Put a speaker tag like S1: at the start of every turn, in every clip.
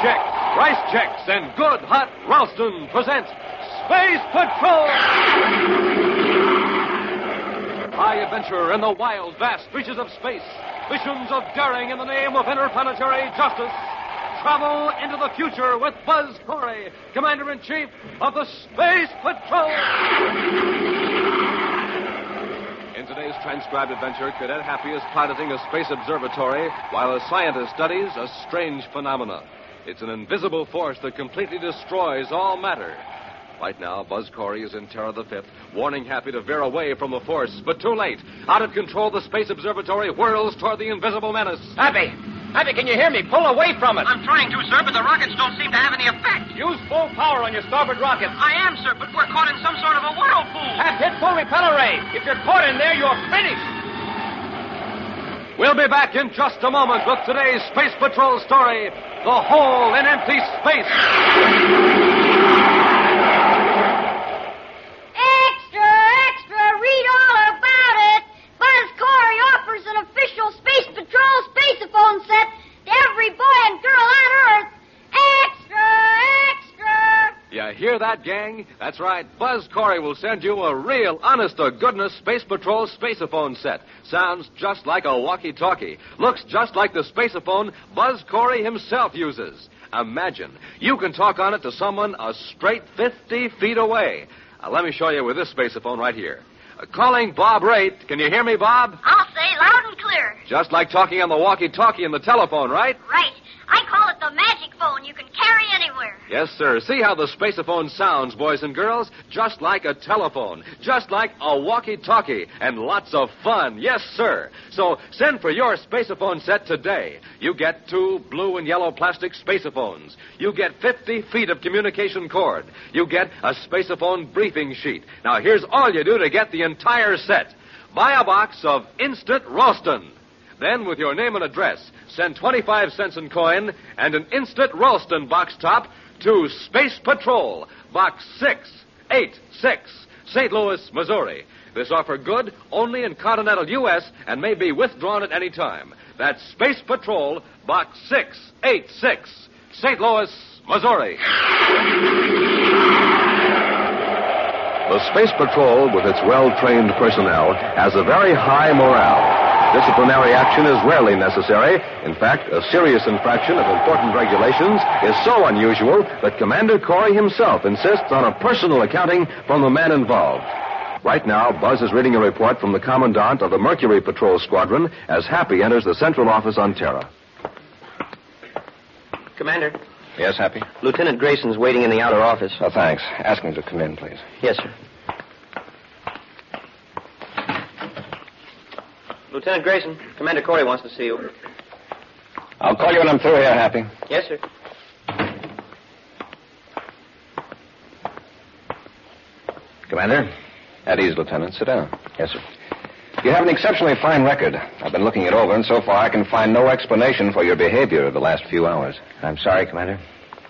S1: Chex, Rice Chex, and Good Hot Ralston present Space Patrol! High adventure in the wild, vast reaches of space. Missions of daring in the name of interplanetary justice. Travel into the future with Buzz Corey, Commander-in-Chief of the Space Patrol. In today's transcribed adventure, Cadet Happy is piloting a space observatory while a scientist studies a strange phenomena. It's an invisible force that completely destroys all matter. Right now, Buzz Corey is in Terra the Fifth, warning Happy to veer away from the force, but too late. Out of control, the space observatory whirls toward the invisible menace.
S2: Happy, can you hear me? Pull away from it.
S3: I'm trying to, sir, but the rockets don't seem to have any effect.
S2: Use full power on your starboard rocket.
S3: I am, sir, but we're caught in some sort of a whirlpool.
S2: Have hit full repeller ray. If you're caught in there, you're finished.
S1: We'll be back in just a moment with today's Space Patrol story, The Hole in Empty Space.
S4: Read all about it. Buzz Corey offers an official Space Patrol spaceophone set to every boy and girl on Earth. Extra!
S1: You hear that, gang? That's right. Buzz Corey will send you a real, honest-to-goodness Space Patrol spaceophone set. Sounds just like a walkie-talkie. Looks just like the spaceophone Buzz Corey himself uses. Imagine, you can talk on it to someone a straight 50 feet away. Let me show you with this spaceophone right here. Calling Bob Raitt. Can you hear me, Bob?
S4: I'll say loud and clear.
S1: Just like talking on the walkie-talkie and the telephone, right?
S4: Right. I call it the magic phone you can carry anywhere.
S1: Yes, sir. See how the spaceophone sounds, boys and girls? Just like a telephone. Just like a walkie-talkie. And lots of fun. Yes, sir. So send for your spaceophone set today. You get 2 blue and yellow plastic spaceophones. You get 50 feet of communication cord. You get a spaceophone briefing sheet. Now, here's all you do to get the entire set. Buy a box of Instant Ralston. Then, with your name and address, send 25 cents in coin and an Instant Ralston box top to Space Patrol, Box 686, St. Louis, Missouri. This offer good only in continental U.S. and may be withdrawn at any time. That's Space Patrol, Box 686, St. Louis, Missouri.
S5: The Space Patrol, with its well-trained personnel, has a very high morale. Disciplinary action is rarely necessary. In fact, a serious infraction of important regulations is so unusual that Commander Corey himself insists on a personal accounting from the man involved. Right now, Buzz is reading a report from the Commandant of the Mercury Patrol Squadron as Happy enters the central office on Terra.
S6: Commander.
S5: Yes, Happy?
S6: Lieutenant Grayson's waiting in the outer office.
S5: Oh, thanks. Ask him to come in, please.
S6: Yes, sir. Lieutenant Grayson, Commander Corey wants to see you.
S5: I'll call you when I'm through here, Happy.
S6: Yes, sir.
S5: Commander? At ease, Lieutenant. Sit down. Yes, sir. You have an exceptionally fine record. I've been looking it over, and so far I can find no explanation for your behavior the last few hours.
S7: I'm sorry, Commander.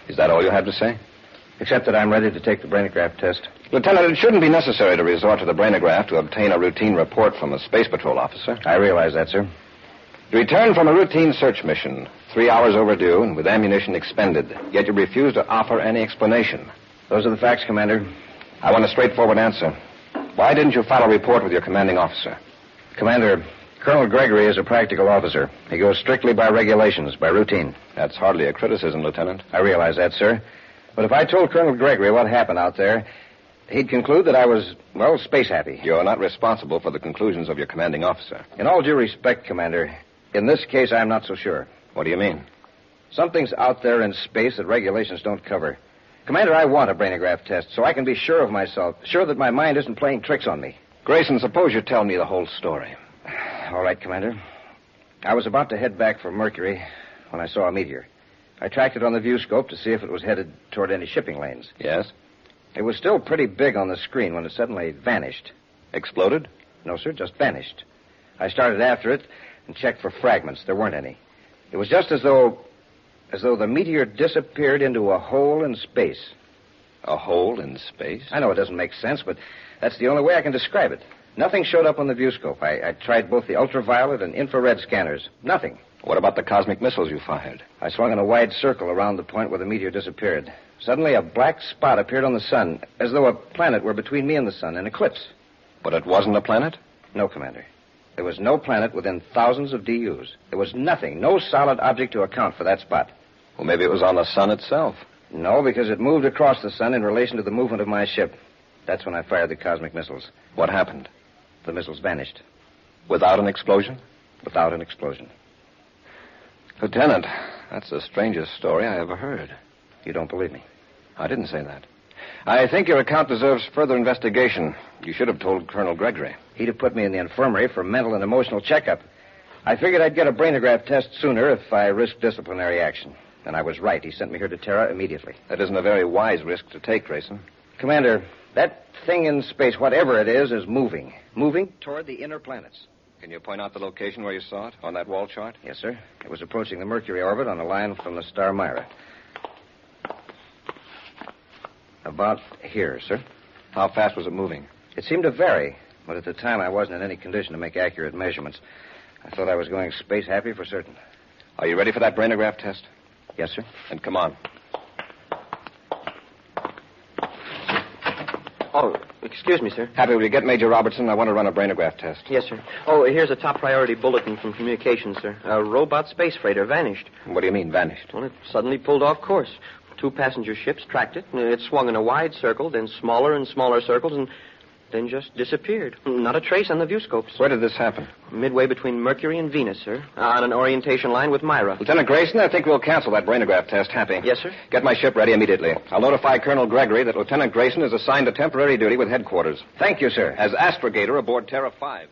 S5: Is that all you have to say?
S7: Except that I'm ready to take the brainograph test.
S5: Lieutenant, it shouldn't be necessary to resort to the brainograph to obtain a routine report from a Space Patrol officer.
S7: I realize that, sir.
S5: You returned from a routine search mission, 3 hours overdue and with ammunition expended, yet you refused to offer any explanation.
S7: Those are the facts, Commander.
S5: I want a straightforward answer. Why didn't you file a report with your commanding officer?
S7: Commander, Colonel Gregory is a practical officer. He goes strictly by regulations, by routine.
S5: That's hardly a criticism, Lieutenant.
S7: I realize that, sir. But if I told Colonel Gregory what happened out there, he'd conclude that I was, well, space happy.
S5: You're not responsible for the conclusions of your commanding officer.
S7: In all due respect, Commander, in this case, I'm not so sure.
S5: What do you mean?
S7: Something's out there in space that regulations don't cover. Commander, I want a brainograph test so I can be sure of myself, sure that my mind isn't playing tricks on me.
S5: Grayson, suppose you tell me the whole story.
S7: All right, Commander. I was about to head back for Mercury when I saw a meteor. I tracked it on the viewscope to see if it was headed toward any shipping lanes.
S5: Yes?
S7: It was still pretty big on the screen when it suddenly vanished.
S5: Exploded?
S7: No, sir, just vanished. I started after it and checked for fragments. There weren't any. It was just as though the meteor disappeared into a hole in space.
S5: A hole in space?
S7: I know it doesn't make sense, but that's the only way I can describe it. Nothing showed up on the viewscope. I tried both the ultraviolet and infrared scanners. Nothing.
S5: What about the cosmic missiles you fired?
S7: I swung in a wide circle around the point where the meteor disappeared. Suddenly, a black spot appeared on the sun, as though a planet were between me and the sun, an eclipse.
S5: But it wasn't a planet?
S7: No, Commander. There was no planet within thousands of DUs. There was nothing, no solid object to account for that spot.
S5: Well, maybe it was on the sun itself.
S7: No, because it moved across the sun in relation to the movement of my ship. That's when I fired the cosmic missiles.
S5: What happened?
S7: The missiles vanished.
S5: Without an explosion?
S7: Without an explosion.
S5: Lieutenant, that's the strangest story I ever heard.
S7: You don't believe me?
S5: I didn't say that. I think your account deserves further investigation. You should have told Colonel Gregory.
S7: He'd have put me in the infirmary for mental and emotional checkup. I figured I'd get a brainograph test sooner if I risked disciplinary action. And I was right. He sent me here to Terra immediately.
S5: That isn't a very wise risk to take, Grayson.
S7: Commander, that thing in space, whatever it is moving. Moving toward the inner planets.
S5: Can you point out the location where you saw it on that wall chart?
S7: Yes, sir. It was approaching the Mercury orbit on a line from the star Myra. About here, sir.
S5: How fast was it moving?
S7: It seemed to vary, but at the time I wasn't in any condition to make accurate measurements. I thought I was going space happy for certain.
S5: Are you ready for that brainograph test?
S7: Yes, sir.
S5: Then come on.
S6: Oh, excuse me, sir.
S5: Happy, will you get Major Robertson? I want to run a brainograph test.
S6: Yes, sir. Oh, here's a top priority bulletin from communications, sir. A robot space freighter vanished.
S5: What do you mean, vanished?
S6: Well, it suddenly pulled off course. 2 passenger ships tracked it. It swung in a wide circle, then smaller and smaller circles, and then just disappeared. Not a trace on the viewscopes.
S5: Where did this happen?
S6: Midway between Mercury and Venus, sir. On an orientation line with Myra.
S5: Lieutenant Grayson, I think we'll cancel that brainograph test. Happy.
S6: Yes, sir.
S5: Get my ship ready immediately. I'll notify Colonel Gregory that Lieutenant Grayson is assigned to temporary duty with headquarters.
S7: Thank you, sir.
S5: As astrogator aboard Terra 5.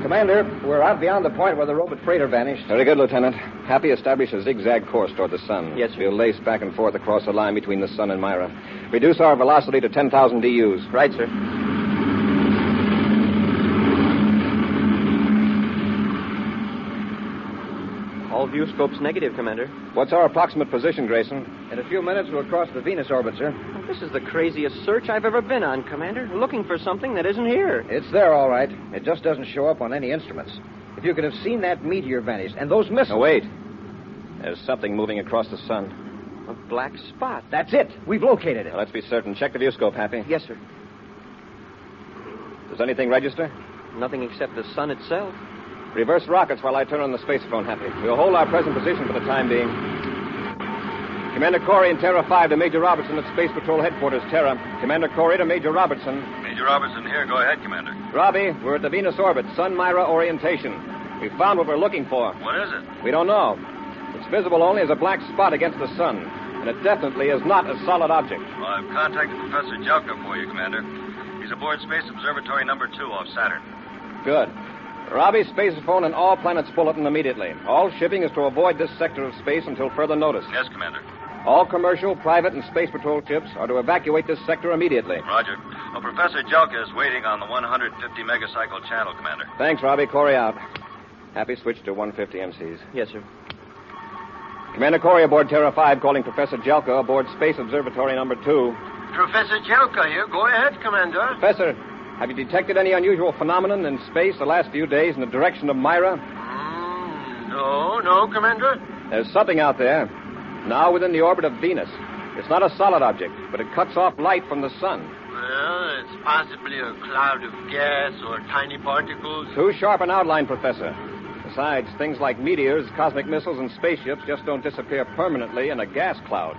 S7: Commander, we're out beyond the point where the robot freighter vanished.
S5: Very good, Lieutenant. Happy established a zigzag course toward the sun.
S6: Yes, sir.
S5: We'll lace back and forth across the line between the sun and Myra. Reduce our velocity to 10,000 DUs.
S6: Right, sir. All viewscopes negative, Commander.
S5: What's our approximate position, Grayson?
S7: In a few minutes, we'll cross the Venus orbit, sir.
S6: Well, this is the craziest search I've ever been on, Commander. Looking for something that isn't here.
S7: It's there, all right. It just doesn't show up on any instruments. If you could have seen that meteor vanish and those missiles...
S5: No, wait. There's something moving across the sun.
S6: A black spot.
S7: That's it. We've located it.
S5: Now, let's be certain. Check the viewscope, Happy.
S6: Yes, sir.
S5: Does anything register?
S6: Nothing except the sun itself.
S5: Reverse rockets while I turn on the spacephone, Happy. We'll hold our present position for the time being. Commander Corey in Terra 5 to Major Robertson at Space Patrol Headquarters, Terra. Commander Corey to Major Robertson.
S8: Major Robertson here. Go ahead, Commander.
S5: Robbie, we're at the Venus orbit, Sun-Myra orientation. We found what we're looking for.
S8: What is it?
S5: We don't know. It's visible only as a black spot against the sun, and it definitely is not a solid object.
S8: Well, I've contacted Professor Jelka for you, Commander. He's aboard Space Observatory number 2 off Saturn.
S5: Good. Robbie, spacephone and all planets bulletin immediately. All shipping is to avoid this sector of space until further notice.
S8: Yes, Commander.
S5: All commercial, private, and Space Patrol ships are to evacuate this sector immediately.
S8: Roger. Well, Professor Jelka is waiting on the 150 megacycle channel, Commander.
S5: Thanks, Robbie. Corey out. Happy switch to 150 MCs.
S6: Yes, sir.
S5: Commander Corey aboard Terra 5 calling Professor Jelka aboard Space Observatory number 2.
S3: Professor Jelka here. Go ahead, Commander.
S5: Professor, have you detected any unusual phenomenon in space the last few days in the direction of Myra?
S3: No, Commander.
S5: There's something out there, now within the orbit of Venus. It's not a solid object, but it cuts off light from the sun.
S3: Well, it's possibly a cloud of gas or tiny particles.
S5: Too sharp an outline, Professor. Besides, things like meteors, cosmic missiles, and spaceships just don't disappear permanently in a gas cloud.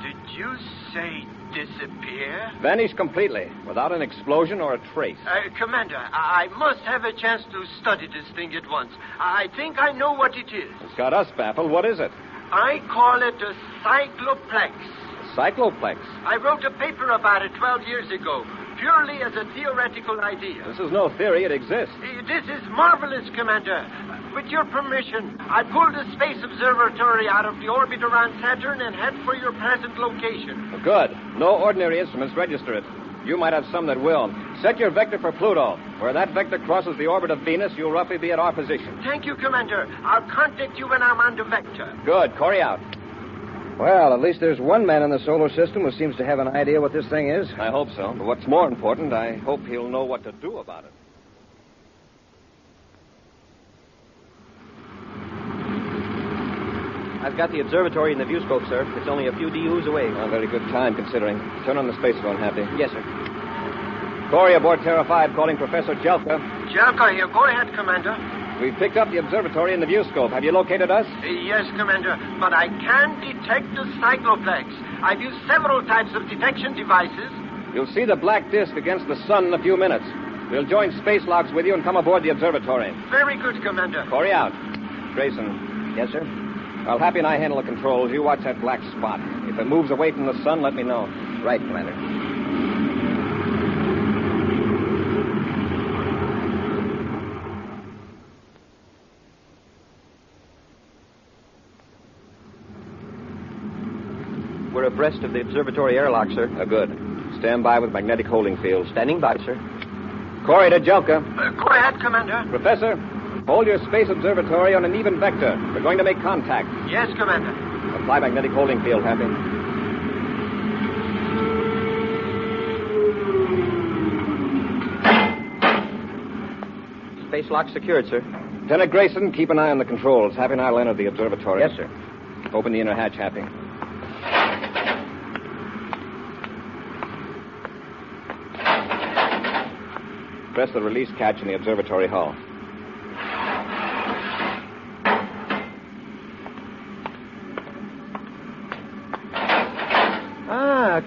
S3: Did you say disappear?
S5: Vanish completely, without an explosion or a trace.
S3: Commander, I must have a chance to study this thing at once. I think I know what it is.
S5: It's got us baffled. What is it?
S3: I call it a cycloplex.
S5: A cycloplex.
S3: I wrote a paper about it 12 years ago, purely as a theoretical idea.
S5: This is no theory. It exists.
S3: This is marvelous, Commander. With your permission, I pull the Space Observatory out of the orbit around Saturn and head for your present location.
S5: Good. No ordinary instruments register it. You might have some that will. Set your vector for Pluto. Where that vector crosses the orbit of Venus, you'll roughly be at our position.
S3: Thank you, Commander. I'll contact you when I'm on the vector.
S5: Good. Corey out.
S7: Well, at least there's one man in the solar system who seems to have an idea what this thing is.
S9: I hope so. But what's more important, I hope he'll know what to do about it.
S6: I've got the observatory and the viewscope, sir. It's only a few DUs away.
S9: A very good time, considering. Turn on the spacephone, Happy.
S6: Yes, sir.
S9: Corey aboard Terra 5 calling Professor Jelka.
S3: Jelka here. Go ahead, Commander.
S9: We've picked up the observatory and the viewscope. Have you located us?
S3: Yes, Commander, but I can detect the cycloplex. I've used several types of detection devices.
S9: You'll see the black disk against the sun in a few minutes. We'll join space locks with you and come aboard the observatory.
S3: Very good, Commander.
S9: Corey out. Grayson.
S6: Yes, sir.
S9: While Happy and I handle the controls, you watch that black spot. If it moves away from the sun, let me know.
S7: Right, Commander.
S6: We're abreast of the observatory airlock, sir.
S9: Good. Stand by with magnetic holding field.
S6: Standing by, sir.
S9: Corey to Jelka.
S3: Go ahead, Commander.
S9: Professor, hold your space observatory on an even vector. We're going to make contact.
S3: Yes, Commander.
S9: Apply magnetic holding field, Happy.
S6: Space lock secured, sir.
S9: Lieutenant Grayson, keep an eye on the controls. Happy and I will enter the observatory.
S7: Yes, sir.
S9: Open the inner hatch, Happy. Press the release catch in the observatory hull.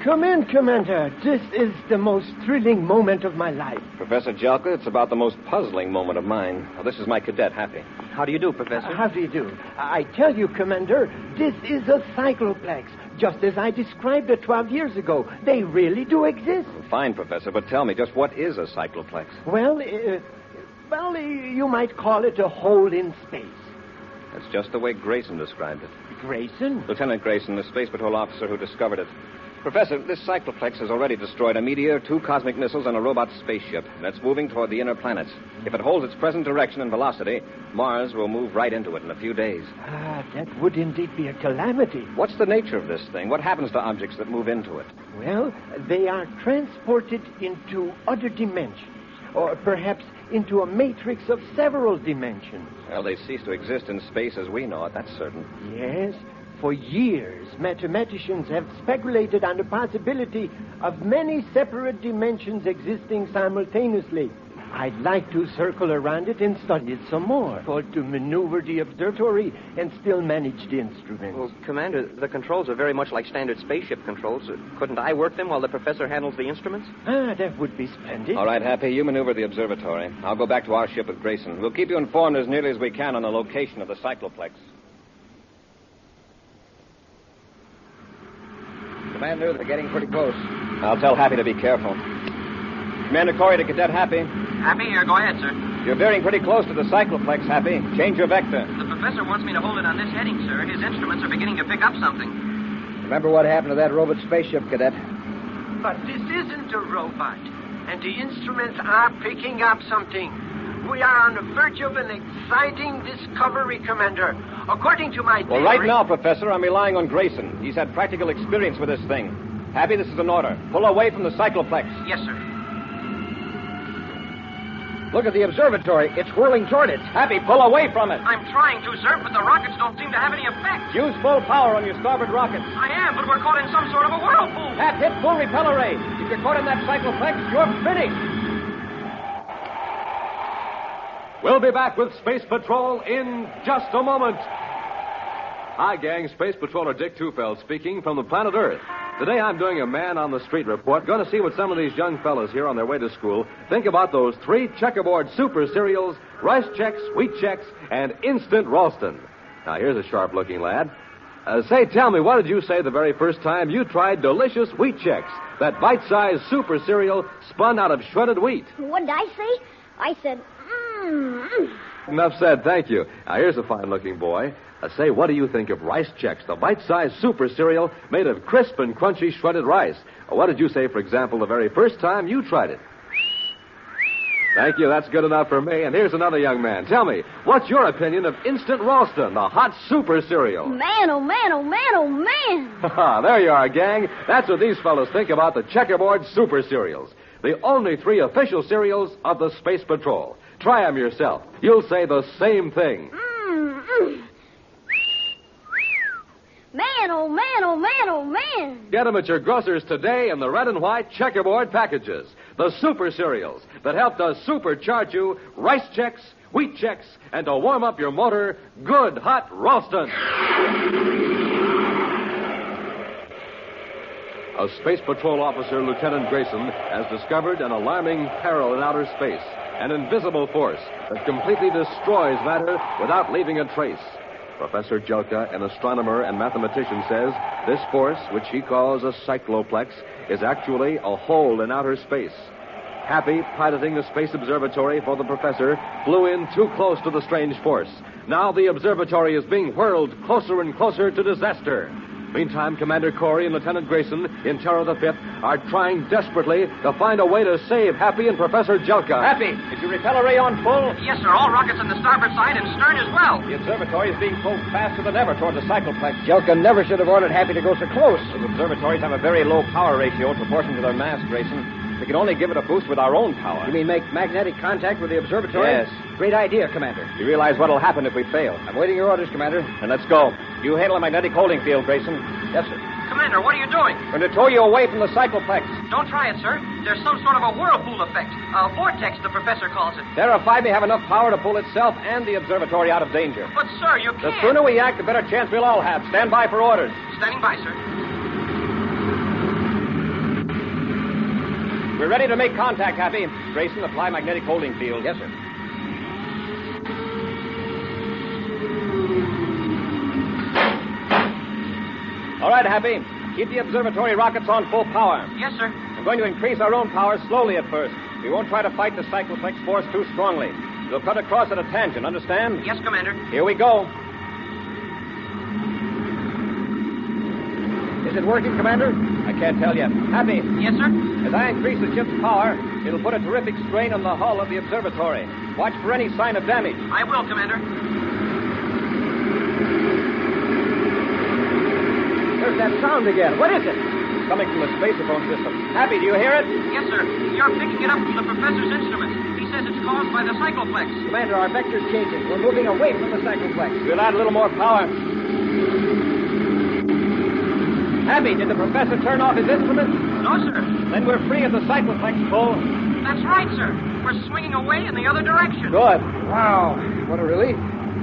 S3: Come in, Commander. This is the most thrilling moment of my life.
S9: Professor Jelka, it's about the most puzzling moment of mine. Now, this is my cadet, Happy.
S6: How do you do, Professor?
S3: How do you do? I tell you, Commander, this is a cycloplex, just as I described it 12 years ago. They really do exist.
S9: Fine, Professor, but tell me, just what is a cycloplex?
S3: Well, you might call it a hole in space.
S9: That's just the way Grayson described it.
S3: Grayson?
S9: Lieutenant Grayson, the space patrol officer who discovered it. Professor, this cycloplex has already destroyed a meteor, 2 cosmic missiles, and a robot spaceship. And it's moving toward the inner planets. If it holds its present direction and velocity, Mars will move right into it in a few days.
S3: That would indeed be a calamity.
S9: What's the nature of this thing? What happens to objects that move into it?
S3: Well, they are transported into other dimensions, or perhaps into a matrix of several dimensions.
S9: Well, they cease to exist in space as we know it, that's certain.
S3: Yes. For years, mathematicians have speculated on the possibility of many separate dimensions existing simultaneously. I'd like to circle around it and study it some more, or to maneuver the observatory and still manage the instruments.
S6: Well, Commander, the controls are very much like standard spaceship controls. Couldn't I work them while the professor handles the instruments?
S3: That would be splendid.
S9: All right, Happy, you maneuver the observatory. I'll go back to our ship with Grayson. We'll keep you informed as nearly as we can on the location of the cycloplex.
S7: Commander, they're getting pretty close.
S9: I'll tell Happy to be careful. Commander Corey to Cadet Happy.
S10: Happy here. Go ahead, sir.
S9: You're veering pretty close to the cycloplex, Happy. Change your vector.
S10: The professor wants me to hold it on this heading, sir. His instruments are beginning to pick up something.
S7: Remember what happened to that robot spaceship, Cadet?
S3: But this isn't a robot, and the instruments are picking up something. We are on the verge of an exciting discovery, Commander. According to my
S9: Well, right now, Professor, I'm relying on Grayson. He's had practical experience with this thing. Happy, this is an order. Pull away from the cycloplex.
S10: Yes, sir.
S7: Look at the observatory. It's whirling toward it.
S9: Happy, pull away from it.
S10: I'm trying to, sir, but the rockets don't seem to have any effect.
S9: Use full power on your starboard rockets.
S10: I am, but we're caught in some sort of a whirlpool.
S9: Pat, hit full repeller ray. If you're caught in that cycloplex, you're finished.
S1: We'll be back with Space Patrol in just a moment. Hi, gang. Space Patroller Dick Tufeld speaking from the planet Earth. Today I'm doing a man-on-the-street report. Going to see what some of these young fellas here on their way to school think about those 3 checkerboard super cereals, Rice Chex, Wheat Chex, and Instant Ralston. Now, here's a sharp-looking lad. Tell me, what did you say the very first time you tried delicious Wheat Chex, that bite-sized super cereal spun out of shredded wheat?
S4: What did I say? I said,
S1: Enough said, thank you. Now, here's a fine-looking boy. What do you think of Rice Chex, the bite-sized super cereal made of crisp and crunchy shredded rice? What did you say, for example, the very first time you tried it? Thank you. That's good enough for me. And here's another young man. Tell me, what's your opinion of Instant Ralston, the hot super cereal?
S4: Man, oh man, oh man, oh man.
S1: There you are, gang. That's what these fellows think about the Checkerboard Super Cereals. The only 3 official cereals of the Space Patrol. Try them yourself. You'll say the same thing.
S4: Man, oh man, oh man, oh man.
S1: Get them at your grocer's today in the red and white Checkerboard packages. The super cereals that help to supercharge you rice checks, wheat checks, and to warm up your motor, good hot Ralston. A Space Patrol officer, Lieutenant Grayson, has discovered an alarming peril in outer space, an invisible force that completely destroys matter without leaving a trace. Professor Jelka, an astronomer and mathematician, says this force, which he calls a cycloplex, is actually a hole in outer space. Happy, piloting the Space Observatory for the professor, flew in too close to the strange force. Now the observatory is being whirled closer and closer to disaster. Meantime, Commander Corey and Lieutenant Grayson, in Terror the Fifth, are trying desperately to find a way to save Happy and Professor Jelka.
S2: Happy, is your repeller ray on full?
S10: Yes, sir. All rockets on the starboard side and stern as well.
S2: The observatory is being pulled faster than ever toward the cycloplex.
S7: Jelka never should have ordered Happy to go so close.
S2: Those observatories have a very low power ratio in proportion to their mass, Grayson. We can only give it a boost with our own power.
S7: You mean make magnetic contact with the observatory?
S2: Yes.
S7: Great idea, Commander.
S2: You realize what'll happen if we fail.
S7: I'm waiting your orders, Commander.
S2: Then let's go. You handle the magnetic holding field, Grayson.
S7: Yes, sir.
S10: Commander, what are you doing?
S2: Going to tow you away from the cycloplex.
S10: Don't try it, sir. There's some sort of a whirlpool effect. A vortex, the professor calls it.
S2: Terra 5 may have enough power to pull itself and the observatory out of danger.
S10: But, sir, you
S2: The
S10: can't.
S2: sooner we act, the better chance we'll all have. Stand by for orders.
S10: Standing by, sir.
S2: We're ready to make contact, Happy. Grayson, apply magnetic holding field.
S7: Yes, sir.
S2: All right, Happy. Keep the observatory rockets on full power.
S10: Yes, sir.
S2: We're going to increase our own power slowly at first. We won't try to fight the cycloplex force too strongly. We'll cut across at a tangent, understand?
S10: Yes, Commander.
S2: Here we go.
S7: Is it working, Commander?
S2: I can't tell yet. Happy.
S10: Yes, sir.
S2: As I increase the ship's power, it'll put a terrific strain on the hull of the observatory. Watch for any sign of damage.
S10: I will, Commander.
S7: There's that sound again. What is it?
S2: It's coming from the spaceophone system. Happy, do you hear it?
S10: Yes, sir. You're picking it up from the professor's instruments. He says it's caused by the cycloplex.
S7: Commander, our vector's changing. We're moving away from the cycloplex.
S2: We'll add a little more power. Happy, did the professor turn off his instruments?
S10: No, sir.
S2: Then we're free of the cycloplex pull.
S10: That's right, sir. We're swinging away in the other direction.
S2: Good.
S7: Wow. What a relief.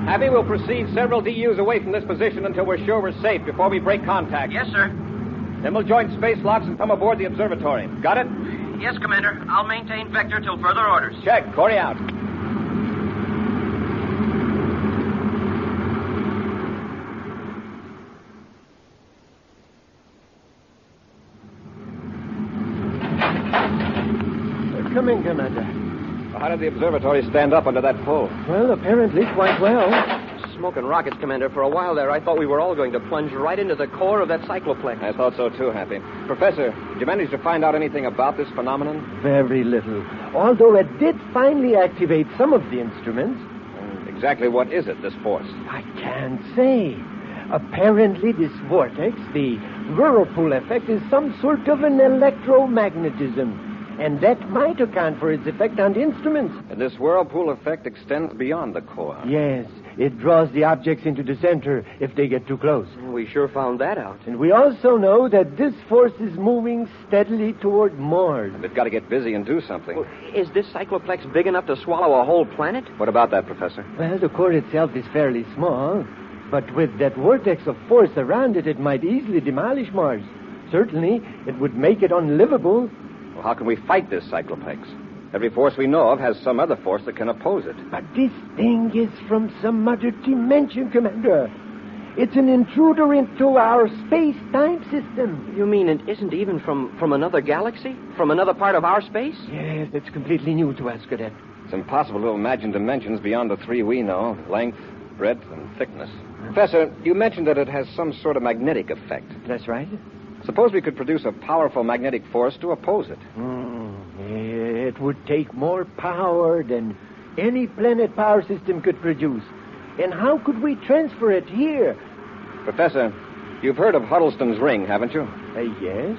S2: Happy, we'll proceed several DUs away from this position until we're sure we're safe before we break contact.
S10: Yes, sir.
S2: Then we'll join space locks and come aboard the observatory. Got it?
S10: Yes, Commander. I'll maintain vector till further orders.
S2: Check. Corey out.
S3: Come in, Commander.
S2: How did the observatory stand up under that pull?
S3: Well, apparently quite well.
S6: Smoking rockets, Commander. For a while there, I thought we were all going to plunge right into the core of that cycloplex.
S2: I thought so, too, Happy. Professor, did you manage to find out anything about this phenomenon?
S3: Very little. Although it did finally activate some of the instruments.
S2: Exactly what is it, this force?
S3: I can't say. Apparently, this vortex, the whirlpool effect, is some sort of an electromagnetism. And that might account for its effect on the instruments.
S2: And this whirlpool effect extends beyond the core.
S3: Yes, it draws the objects into the center if they get too close.
S6: We sure found that out.
S3: And we also know that this force is moving steadily toward Mars.
S2: They've got to get busy and do something.
S6: Well, is this cycloplex big enough to swallow a whole planet?
S2: What about that, Professor?
S3: Well, the core itself is fairly small, but with that vortex of force around it, it might easily demolish Mars. Certainly, it would make it unlivable.
S2: Well, how can we fight this cycloplex? Every force we know of has some other force that can oppose it.
S3: But this thing is from some other dimension, Commander. It's an intruder into our space-time system.
S6: You mean it isn't even from another galaxy? From another part of our space?
S3: Yes, it's completely new to us, Cadet.
S2: It's impossible to imagine dimensions beyond the three we know: length, breadth, and thickness. Professor, you mentioned that it has some sort of magnetic effect.
S3: That's right.
S2: Suppose we could produce a powerful magnetic force to oppose it.
S3: It would take more power than any planet power system could produce. And how could we transfer it here?
S9: Professor, you've heard of Huddleston's ring, haven't you?
S3: Yes.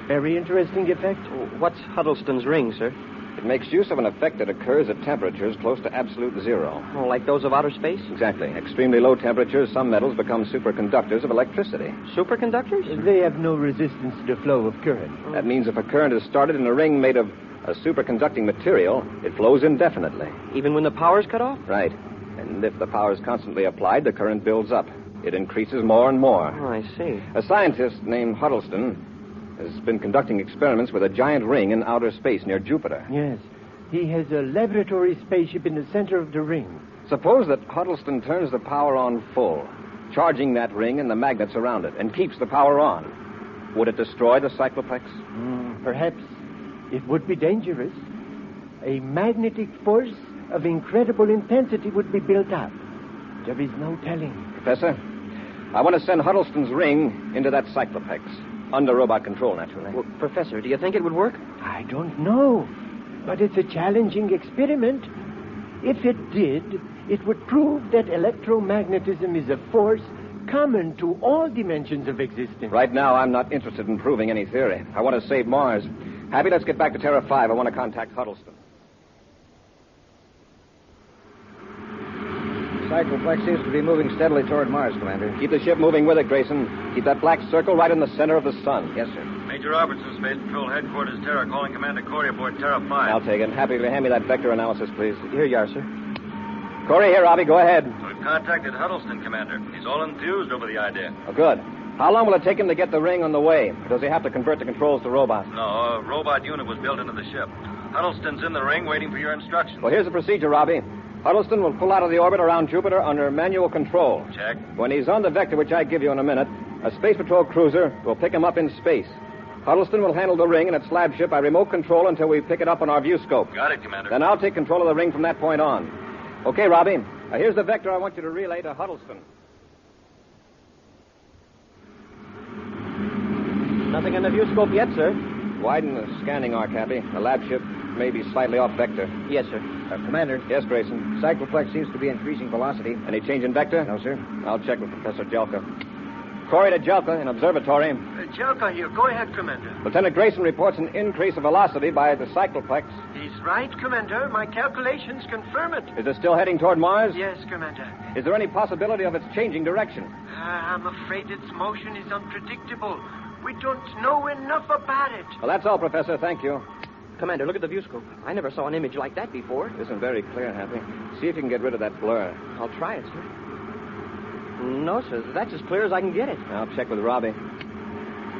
S3: Very interesting effect.
S6: What's Huddleston's ring, sir?
S9: It makes use of an effect that occurs at temperatures close to absolute zero.
S6: Oh, like those of outer space?
S9: Exactly. Extremely low temperatures, some metals become superconductors of electricity.
S6: Superconductors?
S3: They have no resistance to the flow of current.
S9: That means if a current is started in a ring made of a superconducting material, it flows indefinitely.
S6: Even when the power's cut off?
S9: Right. And if the power is constantly applied, the current builds up. It increases more and more.
S6: Oh, I see.
S9: A scientist named Huddleston has been conducting experiments with a giant ring in outer space near Jupiter.
S3: Yes. He has a laboratory spaceship in the center of the ring.
S9: Suppose that Huddleston turns the power on full, charging that ring and the magnets around it, and keeps the power on. Would it destroy the cycloplex?
S3: Perhaps it would be dangerous. A magnetic force of incredible intensity would be built up. There is no telling.
S9: Professor, I want to send Huddleston's ring into that cycloplex. Under robot control, naturally.
S6: Well, Professor, do you think it would work?
S3: I don't know. But it's a challenging experiment. If it did, it would prove that electromagnetism is a force common to all dimensions of existence.
S9: Right now, I'm not interested in proving any theory. I want to save Mars. Happy, let's get back to Terra 5. I want to contact Huddleston.
S7: Cycloplex seems to be moving steadily toward Mars, Commander.
S9: Keep the ship moving with it, Grayson. Keep that black circle right in the center of the sun.
S7: Yes, sir.
S8: Major Robertson, Space Patrol Headquarters, Terra, calling Commander Corey aboard Terra 5.
S9: I'll take it. Happy to hand me that vector analysis, please.
S6: Here you are, sir.
S9: Corey, here, Robbie. Go ahead.
S8: We've contacted Huddleston, Commander. He's all enthused over the idea.
S9: Oh, good. How long will it take him to get the ring on the way? Or does he have to convert the controls to robots?
S8: No, a robot unit was built into the ship. Huddleston's in the ring waiting for your instructions.
S9: Well, here's the procedure, Robbie. Huddleston will pull out of the orbit around Jupiter under manual control.
S8: Check.
S9: When he's on the vector, which I give you in a minute, a Space Patrol cruiser will pick him up in space. Huddleston will handle the ring and its lab ship by remote control until we pick it up on our view scope.
S8: Got it, Commander.
S9: Then I'll take control of the ring from that point on. Okay, Robbie. Now, here's the vector I want you to relay to Huddleston.
S6: Nothing on the view scope yet, sir.
S9: Widen the scanning arc, Happy. The lab ship may be slightly off vector.
S6: Yes, sir.
S7: Commander.
S9: Yes, Grayson.
S7: Cycloplex seems to be increasing velocity.
S9: Any change in vector?
S7: No, sir.
S9: I'll check with Professor Jelka. Corey to Jelka in observatory.
S3: Jelka here. Go ahead, Commander.
S9: Lieutenant Grayson reports an increase of velocity by the cycloplex.
S3: He's right, Commander. My calculations confirm it.
S9: Is it still heading toward Mars?
S3: Yes, Commander.
S9: Is there any possibility of its changing direction?
S3: I'm afraid its motion is unpredictable. We don't know enough about it.
S9: Well, that's all, Professor. Thank you.
S6: Commander, look at the view scope. I never saw an image like that before.
S9: It isn't very clear, Happy. See if you can get rid of that blur.
S6: I'll try it, sir. No, sir. That's as clear as I can get it.
S9: I'll check with Robbie.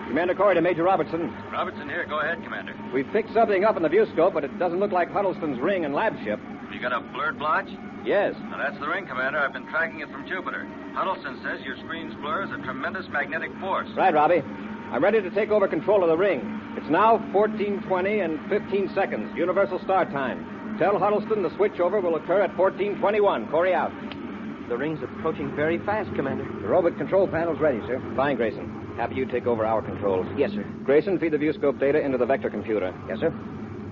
S9: Commander Corey to Major Robertson.
S8: Robertson here. Go ahead, Commander.
S9: We've picked something up in the view scope, but it doesn't look like Huddleston's ring and lab ship.
S8: You got a blurred blotch?
S9: Yes.
S8: Now, that's the ring, Commander. I've been tracking it from Jupiter. Huddleston says your screen's blur is a tremendous magnetic force.
S9: Right, Robbie. I'm ready to take over control of the ring. It's now 14:20 and 15 seconds, universal start time. Tell Huddleston the switchover will occur at 14:21. Corey out.
S6: The ring's approaching very fast, Commander.
S7: The robot control panel's ready, sir.
S9: Fine, Grayson. Happy you take over our controls.
S6: Yes, sir.
S9: Grayson, feed the viewscope data into the vector computer.
S7: Yes, sir.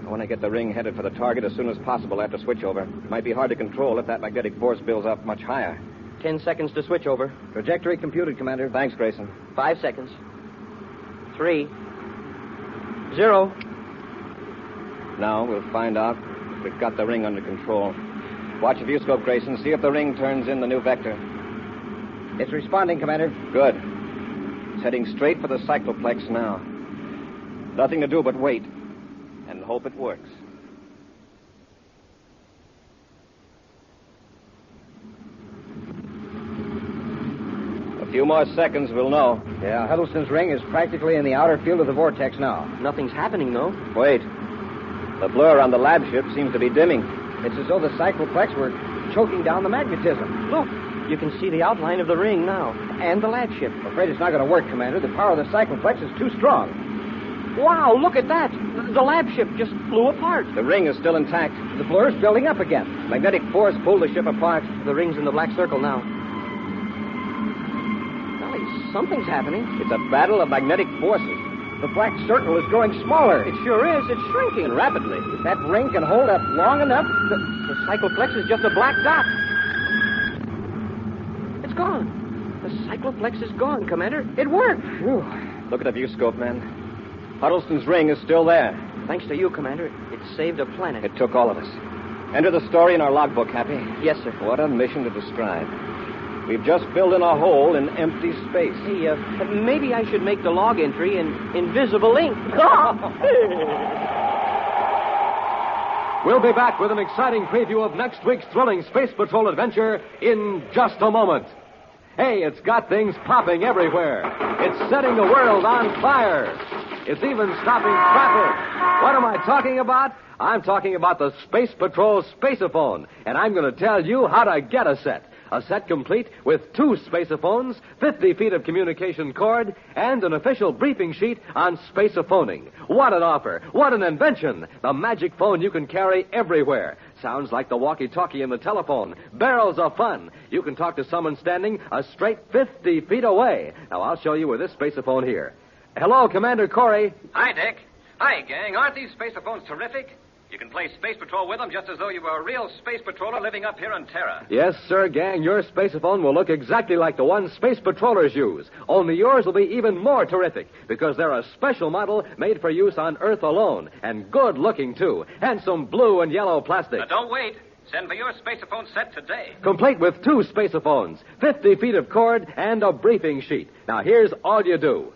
S9: I want to get the ring headed for the target as soon as possible after switchover. It might be hard to control if that magnetic force builds up much higher.
S6: 10 seconds to switch over.
S7: Trajectory computed, Commander.
S9: Thanks, Grayson.
S6: 5 seconds. 3, 0.
S9: Now we'll find out if we've got the ring under control. Watch the viewscope, Grayson. See if the ring turns in the new vector.
S7: It's responding, Commander.
S9: Good. It's heading straight for the cycloplex now. Nothing to do but wait and hope it works. A few more seconds, we'll know.
S7: Yeah, Huddleston's ring is practically in the outer field of the vortex now.
S6: Nothing's happening, though.
S9: Wait. The blur on the lab ship seems to be dimming.
S7: It's as though the cycloplex were choking down the magnetism.
S6: Look, you can see the outline of the ring now, and the lab ship.
S7: I'm afraid it's not going to work, Commander. The power of the cycloplex is too strong.
S6: Wow, look at that. The lab ship just flew apart.
S9: The ring is still intact.
S7: The blur's building up again.
S9: Magnetic force pulled the ship apart.
S6: The ring's in the black circle now. Golly, something's happening.
S9: It's a battle of magnetic forces.
S2: The black circle is growing smaller.
S6: It sure is. It's shrinking.
S2: And rapidly. If that ring can hold up long enough...
S6: The cycloplex is just a black dot. It's gone. The cycloplex is gone, Commander. It worked.
S2: Whew. Look at the viewscope, man. Huddleston's ring is still there.
S6: Thanks to you, Commander. It saved a planet.
S2: It took all of us. Enter the story in our logbook, Happy.
S6: Yes, sir.
S2: What a mission to describe. We've just filled in a hole in empty space.
S6: Hey, maybe I should make the log entry in invisible ink.
S1: We'll be back with an exciting preview of next week's thrilling Space Patrol adventure in just a moment. Hey, it's got things popping everywhere. It's setting the world on fire. It's even stopping traffic. What am I talking about? I'm talking about the Space Patrol Spaceophone, and I'm going to tell you how to get a set. A set complete with 2 spacephones, 50 feet of communication cord, and an official briefing sheet on spacephoning. What an offer! What an invention! The magic phone you can carry everywhere. Sounds like the walkie-talkie in the telephone. Barrels of fun. You can talk to someone standing a straight 50 feet away. Now, I'll show you with this spaceophone here. Hello, Commander Corey.
S10: Hi, Dick. Hi, gang. Aren't these spacephones terrific? You can play Space Patrol with them just as though you were a real space patroller living up here on Terra.
S1: Yes, sir, gang. Your spaceophone will look exactly like the one space patrollers use. Only yours will be even more terrific because they're a special model made for use on Earth alone. And good-looking, too. Handsome blue and yellow plastic.
S10: Now, don't wait. Send for your spaceophone set today.
S1: Complete with 2 spacephones, 50 feet of cord, and a briefing sheet. Now, here's all you do.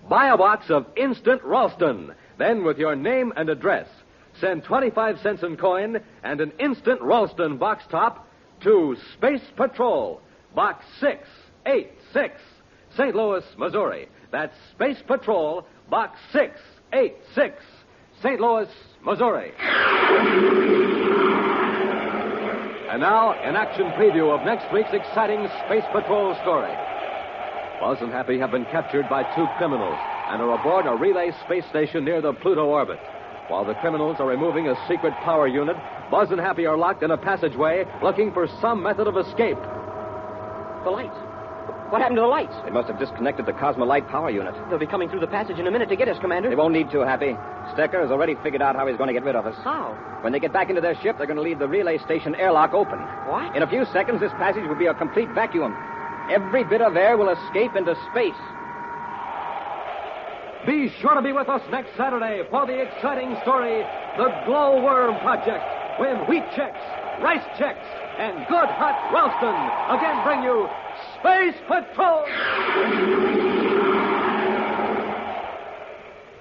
S1: Buy a box of Instant Ralston. Then, with your name and address, send 25 cents in coin and an Instant Ralston box top to Space Patrol, Box 686, St. Louis, Missouri. That's Space Patrol, Box 686, St. Louis, Missouri. And now, an action preview of next week's exciting Space Patrol story. Buzz and Happy have been captured by 2 criminals and are aboard a relay space station near the Pluto orbit. While the criminals are removing a secret power unit, Buzz and Happy are locked in a passageway looking for some method of escape.
S6: The lights. What happened to the lights?
S2: They must have disconnected the Cosmolite power unit.
S6: They'll be coming through the passage in a minute to get us, Commander.
S2: They won't need to, Happy. Stecker has already figured out how he's going to get rid of us.
S6: How?
S2: When they get back into their ship, they're going to leave the relay station airlock open.
S6: What?
S2: In a few seconds, this passage will be a complete vacuum. Every bit of air will escape into space.
S1: Be sure to be with us next Saturday for the exciting story, The Glowworm Project, when Wheat Chex, Rice Chex, and Good Hot Ralston again bring you Space Patrol!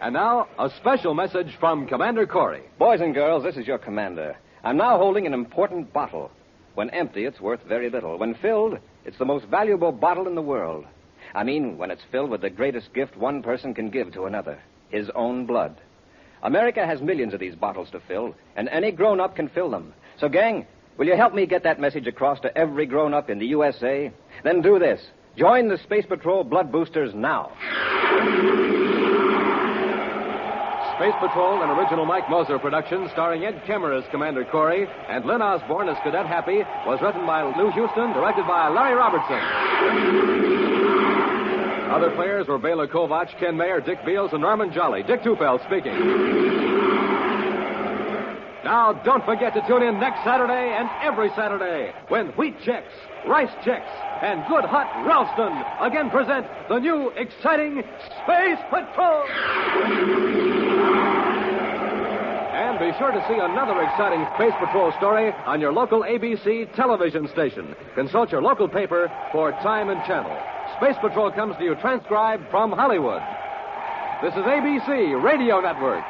S1: And now, a special message from Commander Corey.
S2: Boys and girls, this is your commander. I'm now holding an important bottle. When empty, it's worth very little. When filled, it's the most valuable bottle in the world. I mean, when it's filled with the greatest gift one person can give to another, his own blood. America has millions of these bottles to fill, and any grown-up can fill them. So, gang, will you help me get that message across to every grown-up in the USA? Then do this. Join the Space Patrol Blood Boosters now.
S1: Space Patrol, an original Mike Moser production starring Ed Kemmer as Commander Corey and Lynn Osborne as Cadet Happy, was written by Lou Houston, directed by Larry Robertson. Other players were Bela Kovac, Ken Mayer, Dick Beals, and Norman Jolly. Dick Tufeld speaking. Now, don't forget to tune in next Saturday and every Saturday when Wheat Chex, Rice Chex, and Good Hot Ralston again present the new exciting Space Patrol. And be sure to see another exciting Space Patrol story on your local ABC television station. Consult your local paper for time and channel. Space Patrol comes to you transcribed from Hollywood. This is ABC Radio Network.